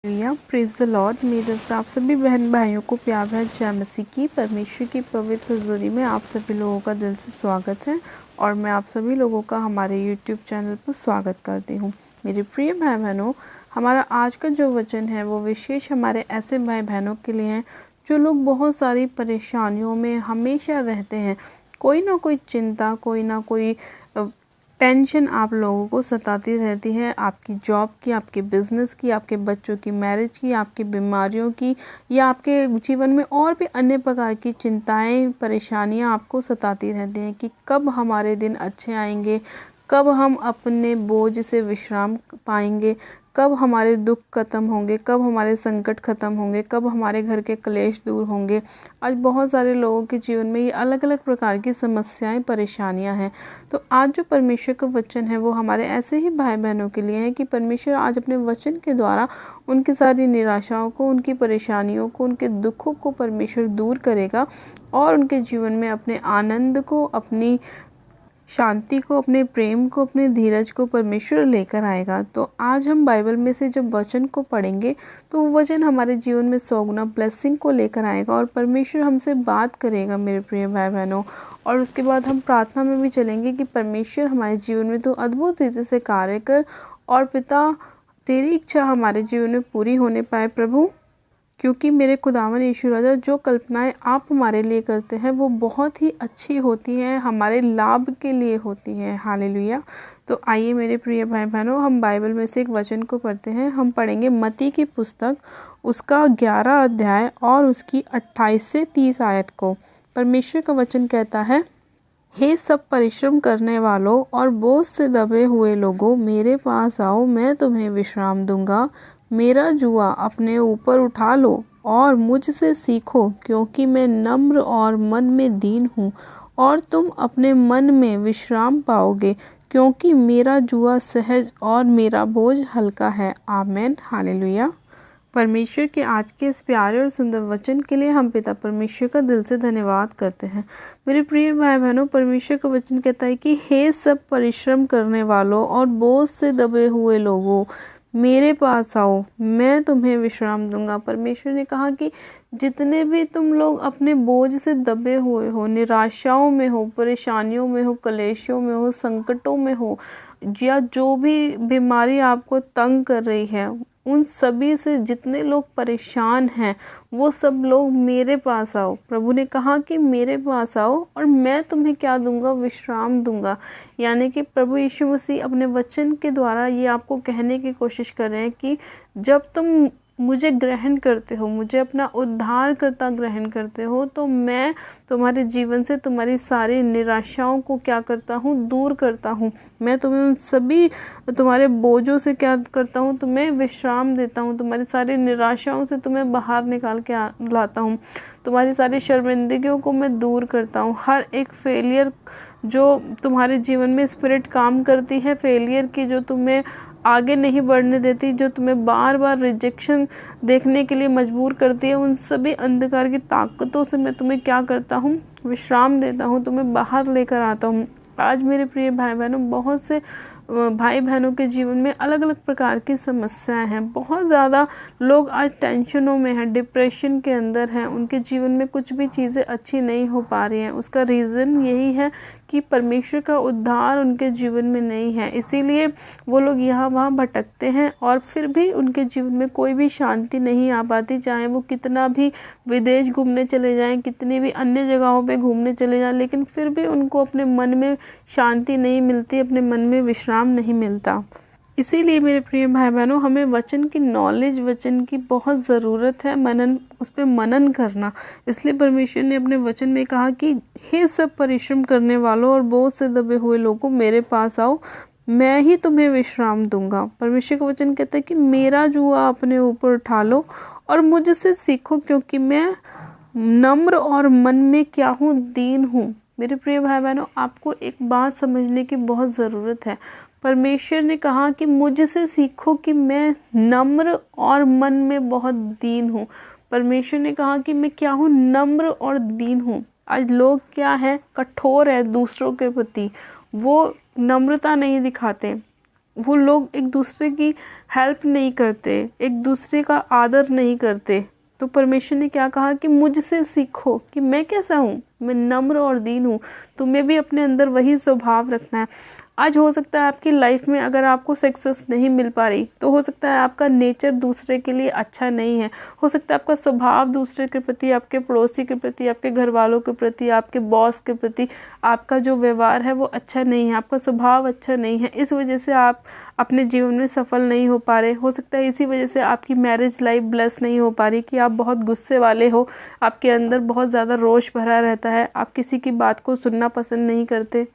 Praise the Lord. मेरी तरफ से आप सभी बहन भाइयों को प्यार भरा जय मसीह की। परमेश्वर की पवित्र हज़ूरी में आप सभी लोगों का दिल से स्वागत है और मैं आप सभी लोगों का हमारे यूट्यूब चैनल पर स्वागत करती हूँ। मेरे प्रिय भाई बहनों, हमारा आज का जो वचन है वो विशेष हमारे ऐसे भाई बहनों के लिए है जो लोग बहुत सारी परेशानियों में हमेशा रहते हैं। कोई ना कोई चिंता, कोई ना कोई टेंशन आप लोगों को सताती रहती है, आपकी जॉब की, आपके बिज़नेस की, आपके बच्चों की मैरिज की, आपकी बीमारियों की, या आपके जीवन में और भी अन्य प्रकार की चिंताएं, परेशानियां आपको सताती रहती हैं कि कब हमारे दिन अच्छे आएंगे, कब हम अपने बोझ से विश्राम पाएंगे, कब हमारे दुख खत्म होंगे, कब हमारे संकट खत्म होंगे, कब हमारे घर के क्लेश दूर होंगे। आज बहुत सारे लोगों के जीवन में ये अलग अलग प्रकार की समस्याएं, परेशानियां हैं। तो आज जो परमेश्वर का वचन है वो हमारे ऐसे ही भाई बहनों के लिए है कि परमेश्वर आज अपने वचन के द्वारा उनकी सारी निराशाओं को, उनकी परेशानियों को, उनके दुखों को परमेश्वर दूर करेगा और उनके जीवन में अपने आनंद को, अपनी शांति को, अपने प्रेम को, अपने धीरज को परमेश्वर लेकर आएगा। तो आज हम बाइबल में से जब वचन को पढ़ेंगे तो वो वचन हमारे जीवन में 100 गुना ब्लेसिंग को लेकर आएगा और परमेश्वर हमसे बात करेगा मेरे प्रिय भाई बहनों। और उसके बाद हम प्रार्थना में भी चलेंगे कि परमेश्वर हमारे जीवन में तो अद्भुत रीति से कार्य कर और पिता तेरी इच्छा हमारे जीवन में पूरी होने पाए प्रभु, क्योंकि मेरे खुदावन यीशु राजा जो कल्पनाएं आप हमारे लिए करते हैं वो बहुत ही अच्छी होती हैं, हमारे लाभ के लिए होती हैं। हालेलुया। तो आइए मेरे प्रिय भाई बहनों, हम बाइबल में से एक वचन को पढ़ते हैं। हम पढ़ेंगे मत्ती की पुस्तक, उसका 11 अध्याय और उसकी 28 से 30 आयत को। परमेश्वर का वचन कहता है, हे सब परिश्रम करने वालों और बोझ से दबे हुए लोगों, मेरे पास आओ, मैं तुम्हें विश्राम दूंगा। मेरा जुआ अपने ऊपर उठा लो और मुझसे सीखो, क्योंकि मैं नम्र और मन में दीन हूँ, और तुम अपने मन में विश्राम पाओगे, क्योंकि मेरा जुआ सहज और मेरा बोझ हल्का है। आमेन। हालेलुया। परमेश्वर के आज के इस प्यारे और सुंदर वचन के लिए हम पिता परमेश्वर का दिल से धन्यवाद करते हैं। मेरे प्रिय भाई बहनों, परमेश्वर का वचन कहता है कि हे सब परिश्रम करने वालों और बोझ से दबे हुए लोगों, मेरे पास आओ, मैं तुम्हें विश्राम दूंगा। परमेश्वर ने कहा कि जितने भी तुम लोग अपने बोझ से दबे हुए हो, निराशाओं में हो, परेशानियों में हो, कलेशों में हो, संकटों में हो, या जो भी बीमारी आपको तंग कर रही है, उन सभी से जितने लोग परेशान हैं वो सब लोग मेरे पास आओ। प्रभु ने कहा कि मेरे पास आओ और मैं तुम्हें क्या दूंगा? विश्राम दूंगा। यानी कि प्रभु यीशु मसीह अपने वचन के द्वारा ये आपको कहने की कोशिश कर रहे हैं कि जब तुम मुझे ग्रहण करते हो, मुझे अपना उद्धारकर्ता ग्रहण करते हो, तो मैं तुम्हारे जीवन से तुम्हारी सारी निराशाओं को क्या करता हूँ? दूर करता हूँ। मैं तुम्हें उन सभी तुम्हारे बोझों से क्या करता हूँ? तुम्हें विश्राम देता हूँ। तुम्हारी सारी निराशाओं से तुम्हें बाहर निकाल के लाता हूँ। तुम्हारी सारी शर्मिंदगियों को मैं दूर करता हूँ। हर एक फेलियर जो तुम्हारे जीवन में स्पिरिट काम करती है, फेलियर की, जो तुम्हें आगे नहीं बढ़ने देती, जो तुम्हें बार बार रिजेक्शन देखने के लिए मजबूर करती है, उन सभी अंधकार की ताकतों से मैं तुम्हें क्या करता हूँ? विश्राम देता हूँ, तुम्हें बाहर लेकर आता हूँ। आज मेरे प्रिय भाई बहनों, बहुत से भाई बहनों के जीवन में अलग अलग प्रकार की समस्याएं हैं। बहुत ज़्यादा लोग आज टेंशनों में हैं, डिप्रेशन के अंदर हैं, उनके जीवन में कुछ भी चीज़ें अच्छी नहीं हो पा रही हैं। उसका रीज़न यही है कि परमेश्वर का उद्धार उनके जीवन में नहीं है। इसीलिए वो लोग यहाँ वहाँ भटकते हैं और फिर भी उनके जीवन में कोई भी शांति नहीं आ पाती। चाहे वो कितना भी विदेश घूमने चले जाएं, कितनी भी अन्य जगहों पे घूमने चले जाएं, लेकिन फिर भी उनको अपने मन में शांति नहीं मिलती, अपने मन में विश्राम नहीं मिलता। इसीलिए मेरे प्रिय भाई बहनों, हमें वचन की नॉलेज, वचन की बहुत ज़रूरत है, मनन, उस पर मनन करना। इसलिए परमेश्वर ने अपने वचन में कहा कि हे सब परिश्रम करने वालों और बोझ से दबे हुए लोगों, मेरे पास आओ, मैं ही तुम्हें विश्राम दूंगा। परमेश्वर का वचन कहता है कि मेरा जुआ अपने ऊपर उठा लो और मुझसे सीखो, क्योंकि मैं नम्र और मन में क्या हूँ? दीन हूँ। मेरे प्रिय भाई बहनों, आपको एक बात समझने की बहुत ज़रूरत है। परमेश्वर ने कहा कि मुझसे सीखो कि मैं नम्र और मन में बहुत दीन हूँ। परमेश्वर ने कहा कि मैं क्या हूँ? नम्र और दीन हूँ। आज लोग क्या हैं? कठोर है दूसरों के प्रति, वो नम्रता नहीं दिखाते, वो लोग एक दूसरे की हेल्प नहीं करते, एक दूसरे का आदर नहीं करते। तो परमेश्वर ने क्या कहा कि मुझसे सीखो कि मैं कैसा हूँ, मैं नम्र और दीन हूँ। तुम्हें भी अपने अंदर वही स्वभाव रखना है। आज हो सकता है आपकी लाइफ में अगर आपको सक्सेस नहीं मिल पा रही, तो हो सकता है आपका नेचर दूसरे के लिए अच्छा नहीं है, हो सकता है आपका स्वभाव दूसरे के प्रति, आपके पड़ोसी के प्रति, आपके घर वालों के प्रति, आपके बॉस के प्रति आपका जो व्यवहार है वो अच्छा नहीं है, आपका स्वभाव अच्छा नहीं है। इस वजह से आप अपने जीवन में सफल नहीं हो पा रहे। हो सकता है इसी वजह से आपकी मैरिज लाइफ ब्लेस नहीं हो पा रही कि आप बहुत गुस्से वाले हो, आपके अंदर बहुत ज़्यादा रोष भरा रहता है, आप किसी की बात को सुनना पसंद नहीं करते,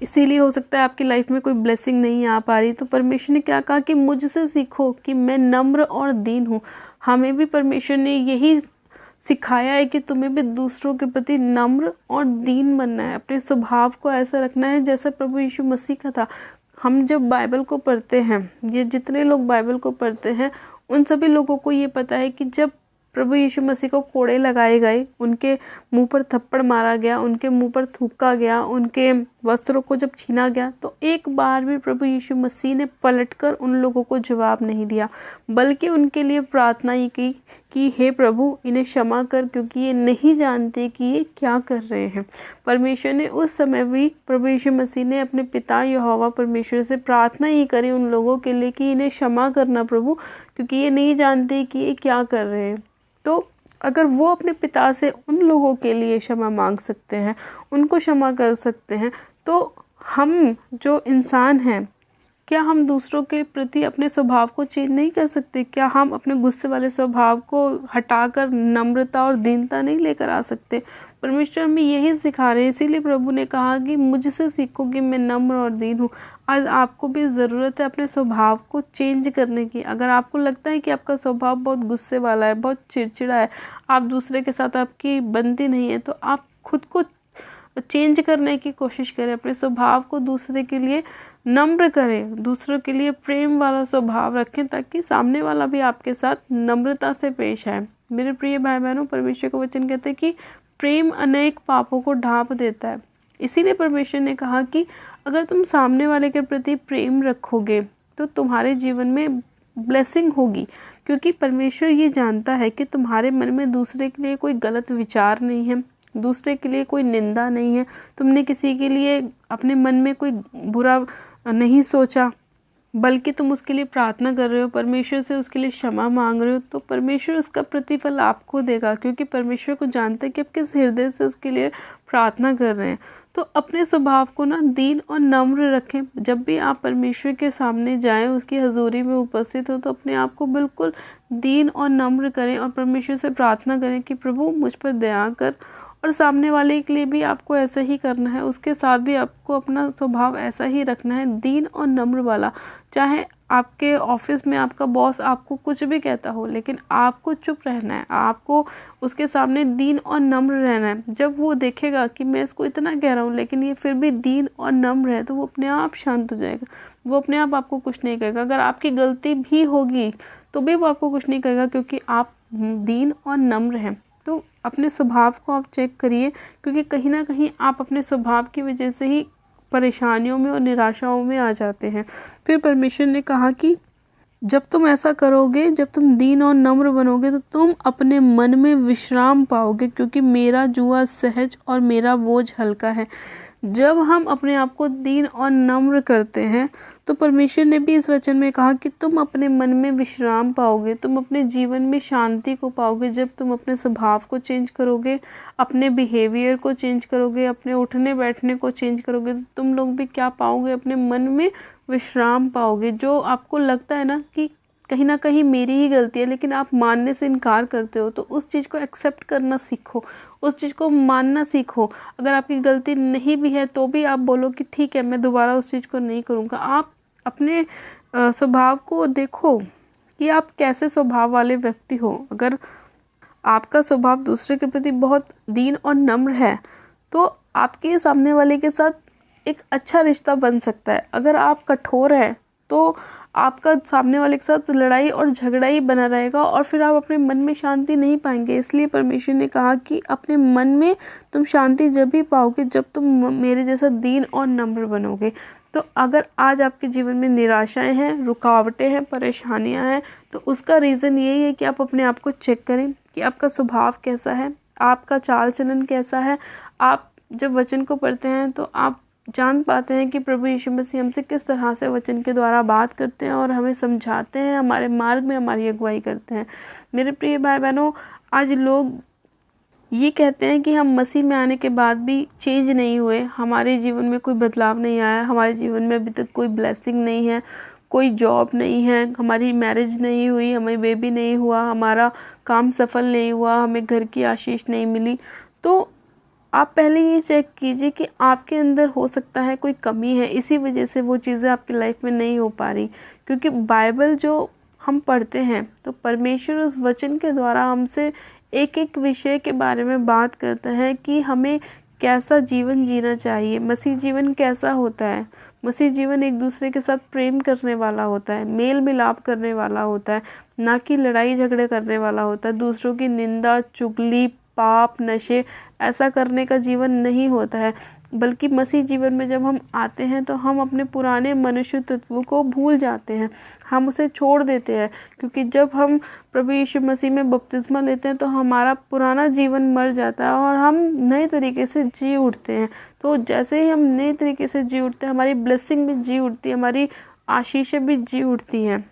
इसीलिए हो सकता है आपकी लाइफ में कोई ब्लेसिंग नहीं आ पा रही। तो परमेश्वर ने क्या कहा कि मुझसे सीखो कि मैं नम्र और दीन हूँ। हमें भी परमेश्वर ने यही सिखाया है कि तुम्हें भी दूसरों के प्रति नम्र और दीन बनना है, अपने स्वभाव को ऐसा रखना है जैसा प्रभु यीशु मसीह का था। हम जब बाइबल को पढ़ते हैं, ये जितने लोग बाइबल को पढ़ते हैं उन सभी लोगों को ये पता है कि जब प्रभु यीशु मसीह को कोड़े लगाए गए, उनके मुंह पर थप्पड़ मारा गया, उनके मुंह पर थूका गया, उनके वस्त्रों को जब छीना गया, तो एक बार भी प्रभु यीशु मसीह ने पलटकर उन लोगों को जवाब नहीं दिया, बल्कि उनके लिए प्रार्थना ही की कि हे प्रभु इन्हें क्षमा कर, क्योंकि ये नहीं जानते कि ये क्या कर रहे हैं। परमेश्वर ने उस समय भी, प्रभु यीशु मसीह ने अपने पिता यहोवा परमेश्वर से प्रार्थना ही करी उन लोगों के लिए कि इन्हें क्षमा करना प्रभु, क्योंकि ये नहीं जानते कि ये क्या कर रहे हैं। तो अगर वो अपने पिता से उन लोगों के लिए क्षमा मांग सकते हैं, उनको क्षमा कर सकते हैं, तो हम जो इंसान हैं, क्या हम दूसरों के प्रति अपने स्वभाव को चेंज नहीं कर सकते? क्या हम अपने गुस्से वाले स्वभाव को हटाकर नम्रता और दीनता नहीं लेकर आ सकते? परमेश्वर हमें यही सिखा रहे हैं, इसीलिए प्रभु ने कहा कि मुझसे सीखो कि मैं नम्र और दीन हूँ। आज आपको भी ज़रूरत है अपने स्वभाव को चेंज करने की। अगर आपको लगता है कि आपका स्वभाव बहुत गुस्से वाला है, बहुत चिड़चिड़ा है, आप दूसरे के साथ आपकी बनती नहीं है, तो आप खुद को चेंज करने की कोशिश करें, अपने स्वभाव को दूसरे के लिए नम्र करें, दूसरों के लिए प्रेम वाला स्वभाव रखें, ताकि सामने वाला भी आपके साथ नम्रता से पेश आए। मेरे प्रिय भाई बहनों, परमेश्वर का वचन कहते हैं कि प्रेम अनेक पापों को ढांप देता है। इसीलिए परमेश्वर ने कहा कि अगर तुम सामने वाले के प्रति प्रेम रखोगे तो तुम्हारे जीवन में ब्लेसिंग होगी, क्योंकि परमेश्वर ये जानता है कि तुम्हारे मन में दूसरे के लिए कोई गलत विचार नहीं है, दूसरे के लिए कोई निंदा नहीं है, तुमने किसी के लिए अपने मन में कोई बुरा नहीं सोचा, बल्कि तुम उसके लिए प्रार्थना कर रहे हो, परमेश्वर से उसके लिए क्षमा मांग रहे हो, तो परमेश्वर उसका प्रतिफल आपको देगा, क्योंकि परमेश्वर को जानते हैं कि आप किस हृदय से उसके लिए प्रार्थना कर रहे हैं। तो अपने स्वभाव को ना दीन और नम्र रखें। जब भी आप परमेश्वर के सामने जाएं, उसकी हजूरी में उपस्थित हो, तो अपने आप को बिल्कुल दीन और नम्र करें और परमेश्वर से प्रार्थना करें कि प्रभु मुझ पर दया कर। और सामने वाले के लिए भी आपको ऐसा ही करना है, उसके साथ भी आपको अपना स्वभाव ऐसा ही रखना है, दीन और नम्र वाला। चाहे आपके ऑफिस में आपका बॉस आपको कुछ भी कहता हो, लेकिन आपको चुप रहना है, आपको उसके सामने दीन और नम्र रहना है। जब वो देखेगा कि मैं इसको इतना कह रहा हूँ लेकिन ये फिर भी दीन और नम्र है, तो वो अपने आप शांत हो जाएगा, वो अपने आप आपको कुछ नहीं कहेगा। अगर आपकी गलती भी होगी तो भी वो आपको कुछ नहीं कहेगा, क्योंकि आप दीन और नम्र हैं। तो अपने स्वभाव को आप चेक करिए, क्योंकि कहीं ना कहीं आप अपने स्वभाव की वजह से ही परेशानियों में और निराशाओं में आ जाते हैं। फिर परमेश्वर ने कहा कि जब तुम ऐसा करोगे, जब तुम दीन और नम्र बनोगे, तो तुम अपने मन में विश्राम पाओगे, क्योंकि मेरा जुआ सहज और मेरा बोझ हल्का है। जब हम अपने आप को दीन और नम्र करते हैं, तो परमेश्वर ने भी इस वचन में कहा कि तुम अपने मन में विश्राम पाओगे, तुम अपने जीवन में शांति को पाओगे। जब तुम अपने स्वभाव को चेंज करोगे, अपने बिहेवियर को चेंज करोगे, अपने उठने बैठने को चेंज करोगे, तो तुम लोग भी क्या पाओगे? अपने मन में विश्राम पाओगे। जो आपको लगता है ना कि कहीं ना कहीं मेरी ही गलती है, लेकिन आप मानने से इनकार करते हो, तो उस चीज़ को एक्सेप्ट करना सीखो, उस चीज़ को मानना सीखो। अगर आपकी गलती नहीं भी है तो भी आप बोलो कि ठीक है, मैं दोबारा उस चीज़ को नहीं करूँगा। आप अपने स्वभाव को देखो कि आप कैसे स्वभाव वाले व्यक्ति हो। अगर आपका स्वभाव दूसरे के प्रति बहुत दीन और नम्र है, तो आपके सामने वाले के साथ एक अच्छा रिश्ता बन सकता है। अगर आप कठोर हैं तो आपका सामने वाले के साथ लड़ाई और झगड़ा ही बना रहेगा, और फिर आप अपने मन में शांति नहीं पाएंगे। इसलिए परमेश्वर ने कहा कि अपने मन में तुम शांति जब भी पाओगे जब तुम मेरे जैसा दीन और नम्र बनोगे। तो अगर आज आपके जीवन में निराशाएं हैं, रुकावटें हैं, परेशानियां हैं, तो उसका रीज़न यही है कि आप अपने आप को चेक करें कि आपका स्वभाव कैसा है, आपका चाल चलन कैसा है। आप जब वचन को पढ़ते हैं तो आप जान पाते हैं कि प्रभु यीशु मसीह हमसे किस तरह से वचन के द्वारा बात करते हैं और हमें समझाते हैं, हमारे मार्ग में हमारी अगुवाई करते हैं। मेरे प्रिय भाई बहनों, आज लोग ये कहते हैं कि हम मसीह में आने के बाद भी चेंज नहीं हुए, हमारे जीवन में कोई बदलाव नहीं आया, हमारे जीवन में अभी तक कोई ब्लेसिंग नहीं है, कोई जॉब नहीं है, हमारी मैरिज नहीं हुई, हमें बेबी नहीं हुआ, हमारा काम सफल नहीं हुआ, हमें घर की आशीष नहीं मिली। तो आप पहले ये चेक कीजिए कि आपके अंदर हो सकता है कोई कमी है, इसी वजह से वो चीज़ें आपकी लाइफ में नहीं हो पा रही। क्योंकि बाइबल जो हम पढ़ते हैं तो परमेश्वर उस वचन के द्वारा हमसे एक एक विषय के बारे में बात करता है कि हमें कैसा जीवन जीना चाहिए। मसीह जीवन कैसा होता है? मसीह जीवन एक दूसरे के साथ प्रेम करने वाला होता है, मेल मिलाप करने वाला होता है, ना कि लड़ाई झगड़े करने वाला होता है। दूसरों की निंदा, चुगली, पाप, नशे ऐसा करने का जीवन नहीं होता है। बल्कि मसीह जीवन में जब हम आते हैं तो हम अपने पुराने मनुष्य तत्वों को भूल जाते हैं, हम उसे छोड़ देते हैं। क्योंकि जब हम प्रभु यीशु मसीह में बपतिस्मा लेते हैं तो हमारा पुराना जीवन मर जाता है और हम नए तरीके से जी उठते हैं। तो जैसे ही हम नए तरीके से जी उठते हैं, हमारी ब्लेसिंग भी जी उठती है, हमारी आशीषें भी जी उठती हैं।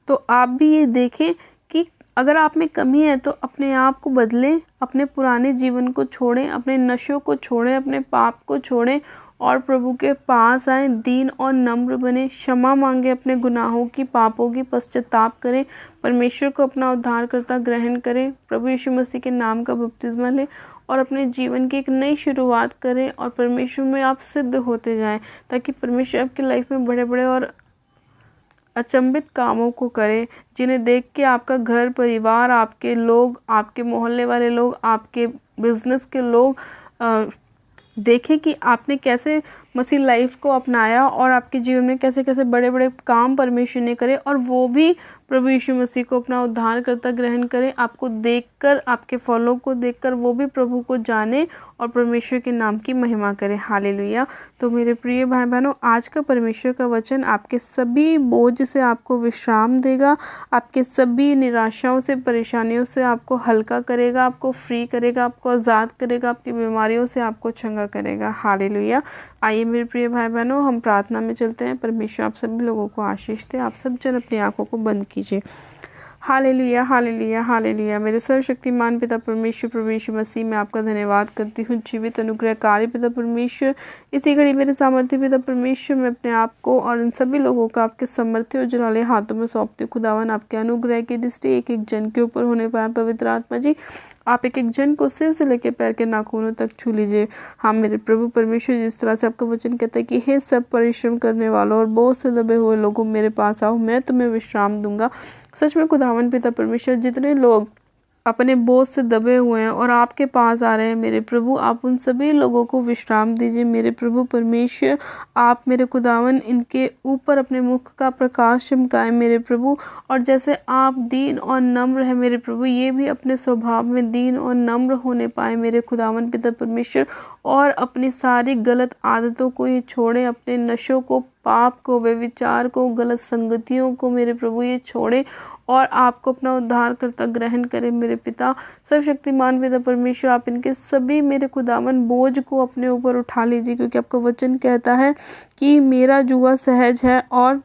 तो आप भी ये देखें कि अगर आप में कमी है तो अपने आप को बदलें, अपने पुराने जीवन को छोड़ें, अपने नशों को छोड़ें, अपने पाप को छोड़ें और प्रभु के पास आएँ, दीन और नम्र बने, क्षमा मांगे, अपने गुनाहों की, पापों की पश्चाताप करें, परमेश्वर को अपना उद्धारकर्ता ग्रहण करें, प्रभु यीशु मसीह के नाम का बपतिस्मा लें और अपने जीवन की एक नई शुरुआत करें और परमेश्वर में आप सिद्ध होते जाएं, ताकि परमेश्वर आपकी लाइफ में बड़े बड़े और अचंभित कामों को करे, जिन्हें देख के आपका घर परिवार, आपके लोग, आपके मोहल्ले वाले लोग, आपके बिजनेस के लोग देखें कि आपने कैसे मसीह लाइफ को अपनाया और आपके जीवन में कैसे कैसे बड़े बड़े काम परमेश्वर ने करे, और वो भी प्रभु यीशु मसीह को अपना उद्धारकर्ता ग्रहण करें। आपको देखकर, आपके फलों को देखकर वो भी प्रभु को जाने और परमेश्वर के नाम की महिमा करें। हालेलुया। तो मेरे प्रिय भाई बहनों, आज का परमेश्वर का वचन आपके सभी बोझ से आपको विश्राम देगा, आपके सभी निराशाओं से, परेशानियों से आपको हल्का करेगा, आपको फ्री करेगा, आपको आज़ाद करेगा, आपकी बीमारियों से आपको चंगा करेगा। हालेलुया। आइए मेरे प्रिय भाई बहनों, हम प्रार्थना में चलते हैं। परमेश्वर आप सभी लोगों को आशीष दे। आप सब जन अपनी आंखों को बंद कीजिए। Hallelujah, hallelujah, hallelujah. मेरे सर्वशक्तिमान पिता परमेश्वर, प्रभु यीशु मसीह, मैं आपका धन्यवाद करती हूँ। जीवित अनुग्रहकारी पिता परमेश्वर, इसी घड़ी मेरे सामर्थ्य पिता परमेश्वर, मैं अपने आप को और इन सभी लोगों को आपके समर्थ्य और जलाले हाथों में सौंपती हूँ। खुदावन, आपके अनुग्रह की दृष्टि एक एक जन के ऊपर होने पाए। पवित्र आत्मा जी, आप एक एक जन को सिर से लेकर पैर के नाखूनों तक छू लीजिए। हाँ मेरे प्रभु परमेश्वर, जिस तरह से आपका वचन कहता है कि हे सब परिश्रम करने वालों और बोझ से दबे हुए लोगों, मेरे पास आओ, मैं तुम्हें विश्राम दूंगा। सच में खुदावन पिता परमेश्वर, जितने लोग अपने बोझ से दबे हुए हैं और आपके पास आ रहे हैं, मेरे प्रभु आप उन सभी लोगों को विश्राम दीजिए। मेरे प्रभु परमेश्वर, आप मेरे खुदावन इनके ऊपर अपने मुख का प्रकाश चमकाएं मेरे प्रभु, और जैसे आप दीन और नम्र हैं मेरे प्रभु, ये भी अपने स्वभाव में दीन और नम्र होने पाए मेरे खुदावन पिता परमेश्वर, और अपनी सारी गलत आदतों को ये छोड़ें, अपने नशों को, पाप को, व्यभिचार को, गलत संगतियों को मेरे प्रभु ये छोड़ें और आपको अपना उद्धारकर्ता ग्रहण करें मेरे पिता। सर्वशक्तिमान पिता परमेश्वर, आप इनके सभी मेरे खुदावन बोझ को अपने ऊपर उठा लीजिए, क्योंकि आपका वचन कहता है कि मेरा जुआ सहज है और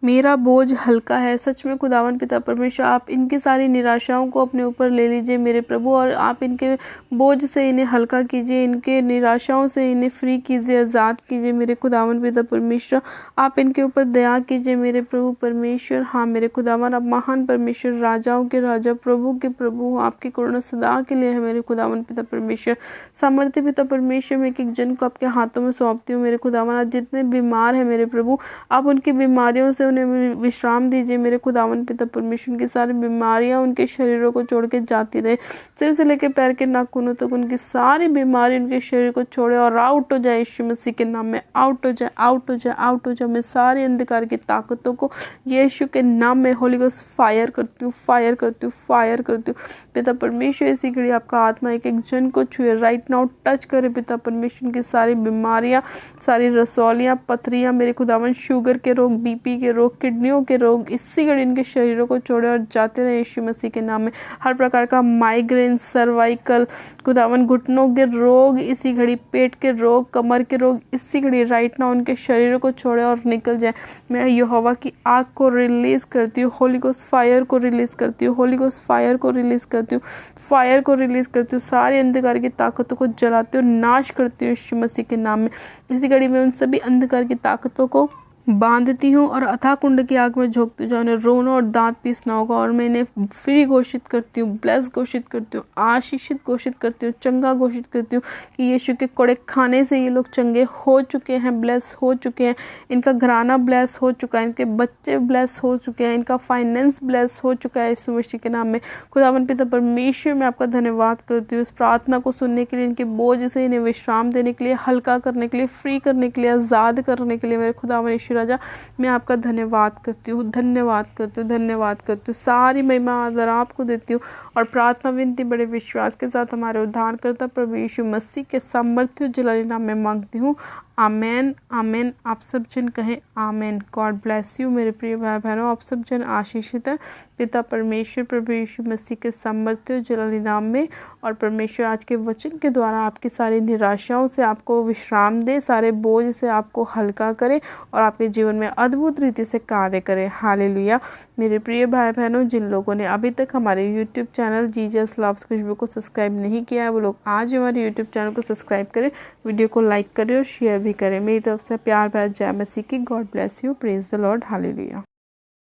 मेरा बोझ हल्का है। सच में खुदावन पिता परमेश्वर, आप इनकी सारी निराशाओं को अपने ऊपर ले लीजिए मेरे प्रभु, और आप इनके बोझ से इन्हें हल्का कीजिए, इनके निराशाओं से इन्हें फ्री कीजिए, आज़ाद कीजिए मेरे खुदावन पिता परमेश्वर। आप इनके ऊपर दया कीजिए मेरे प्रभु परमेश्वर। हाँ मेरे खुदावन, आप महान परमेश्वर, राजाओं के राजा, प्रभु के प्रभु, आपकी करुणा सदा के लिए है मेरे खुदावन पिता परमेश्वर। सामर्थ्य पिता परमेश्वर, मैं एक एक जन को आपके हाथों में सौंपती हूँ मेरे खुदावन। आज जितने बीमार हैं मेरे प्रभु, आप उनकी बीमारियों से से उन्हें विश्राम दीजिए। मेरे खुदावन पिता परमेश्वर की सारी बीमारियां उनके शरीरों को छोड़ के जाती रहे, सिर से लेकर पैर के नाखूनों तक उनकी सारी बीमारी उनके शरीर को छोड़े और आउट हो जाए यीशु मसीह के नाम में। आउट हो जाए, आउट हो जाए, आउट हो जाए। मैं सारी अंधकार की ताकतों को यीशु के नाम में होली गोस्ट फायर करती हूँ, फायर करती हूँ, फायर करती हूँ। पिता परमेश्वर इसी घड़ी आपका आत्मा एक एक जन को छुए, राइट नाउ टच करे पिता परमेश्वर की सारी बीमारियां, सारी रसौलियां, पथरियां, मेरे खुदावन शुगर के रोग, बीपी के रोग, किडनियों के रोग इसी घड़ी इनके शरीरों को छोड़े और जाते रहे यीशु मसीह के नाम में। हर प्रकार का माइग्रेन, सर्वाइकल, खुदावन घुटनों के रोग इसी घड़ी, पेट के रोग, कमर के रोग इसी घड़ी राइट नाउ उनके शरीरों को छोड़े और निकल जाए। मैं यहोवा की आग को रिलीज करती हूँ, होली गोस्ट फायर को रिलीज करती हूँ, होली गोस्ट फायर को रिलीज करती हूँ, फायर को रिलीज करती हूँ। सारे अंधकार की ताकतों को जलाती हूँ, नाश करती हूँ यीशु मसीह के नाम में। इसी घड़ी में उन सभी अंधकार की ताकतों को बांधती हूँ और अथाह कुंड की आग में झोंकती हूँ, उन्हें रोना और दांत पीसना होगा। और मैं इन्हें फ्री घोषित करती हूँ, ब्लेस घोषित करती हूँ, आशीषित घोषित करती हूँ, चंगा घोषित करती हूँ कि यीशु के कोड़े खाने से ये लोग चंगे हो चुके हैं, ब्लेस हो चुके हैं। इनका घराना ब्लेस हो चुका है, इनके बच्चे ब्लेस हो चुके हैं, इनका फाइनेंस ब्लेस हो चुका है यीशु मसीह के नाम में। खुदावन पिता परमेश्वर मैं आपका धन्यवाद करती हूँ इस प्रार्थना को सुनने के लिए, इनके बोझ से इन्हें विश्राम देने के लिए, हल्का करने के लिए, फ्री करने के लिए, आज़ाद करने के लिए। मेरे खुदावन राजा मैं आपका धन्यवाद करती हूँ, धन्यवाद करती हूँ, धन्यवाद करती हूँ। सारी महिमा आदर आपको देती हूँ और प्रार्थना विनती बड़े विश्वास के साथ हमारे उद्धारकर्ता प्रभु यीशु मसीह के सामर्थ्य जलाली नाम में मांगती हूँ। आमेन, आमेन। आप सब जन कहें आमेन। गॉड ब्लेस यू मेरे प्रिय भाई बहनों, आप सब जन आशीषित हैं पिता परमेश्वर प्रभु यीशु मसीह के सामर्थ्य जलाली नाम में। और परमेश्वर आज के वचन के द्वारा आपकी सारी निराशाओं से आपको विश्राम दे, सारे बोझ से आपको हल्का करे और आपके जीवन में अद्भुत रीति से कार्य करे। हालेलुया। मेरे प्रिय भाई बहनों, जिन लोगों ने अभी तक हमारे यूट्यूब चैनल जीजस लव्स खुशबू को सब्सक्राइब नहीं किया है, वो लोग आज हमारे यूट्यूब चैनल को सब्सक्राइब करें, वीडियो को लाइक करें और शेयर भी करें। मेरी तरफ से प्यार भरा जय मसीह की। God bless you. Praise the Lord. Hallelujah.